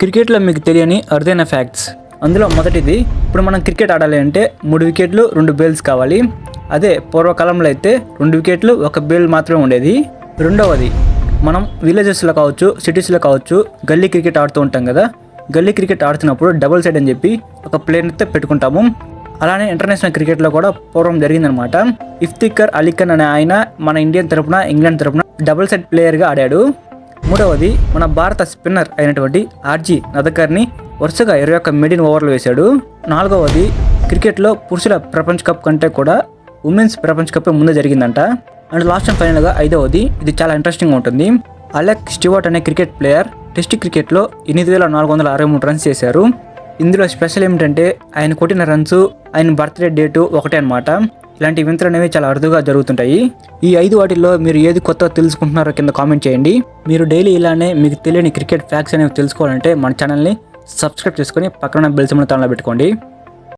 క్రికెట్లో మీకు తెలియని అరుదైన ఫ్యాక్ట్స్. అందులో మొదటిది, ఇప్పుడు మనం క్రికెట్ ఆడాలి అంటే 3 వికెట్లు 2 బేల్స్ కావాలి. అదే పూర్వకాలంలో అయితే 2 వికెట్లు 1 బేల్ మాత్రమే ఉండేది. రెండవది, మనం విలేజెస్లో కావచ్చు, సిటీస్లో కావచ్చు గల్లీ క్రికెట్ ఆడుతూ ఉంటాం కదా. గల్లీ క్రికెట్ ఆడుతున్నప్పుడు డబుల్ సైడ్ అని చెప్పి ఒక ప్లేయర్ని అయితే పెట్టుకుంటాము. అలానే ఇంటర్నేషనల్ క్రికెట్లో కూడా పూర్వం జరిగిందనమాట. ఇఫ్తిఖర్ అలీ ఖాన్ అనే ఆయన మన ఇండియన్ తరపున, ఇంగ్లాండ్ తరపున డబుల్ సైడ్ ప్లేయర్గా ఆడాడు. మూడవది, మన భారత స్పిన్నర్ అయినటువంటి ఆర్జీ నదకర్ని వరుసగా 21 మెడిన్ ఓవర్లు వేశాడు. నాలుగవది, క్రికెట్లో పురుషుల ప్రపంచ కప్ కంటే కూడా ఉమెన్స్ ప్రపంచ కప్ ముందే జరిగిందంట. అండ్ లాస్ట్ అండ్ ఫైనల్గా ఐదవది, ఇది చాలా ఇంట్రెస్టింగ్ ఉంటుంది. అలెక్ స్టివర్ట్ అనే క్రికెట్ ప్లేయర్ టెస్ట్ క్రికెట్లో 8463 రన్స్ చేశారు. ఇందులో స్పెషల్ ఏమిటంటే ఆయన కొట్టిన రన్స్, ఆయన బర్త్డే డేటు ఒకటే అనమాట. ఇలాంటి వింతలు అనేవి చాలా అరుదుగా జరుగుతుంటాయి. ఈ 5 వాటిల్లో మీరు ఏది కొత్తగా తెలుసుకుంటున్నారో కింద కామెంట్ చేయండి. మీరు డైలీ ఇలానే మీకు తెలియని క్రికెట్ ఫ్యాక్ట్స్ అనేవి తెలుసుకోవాలంటే మన ఛానల్ని సబ్స్క్రైబ్ చేసుకొని పక్కన బెల్ సింబల్ పెట్టుకోండి.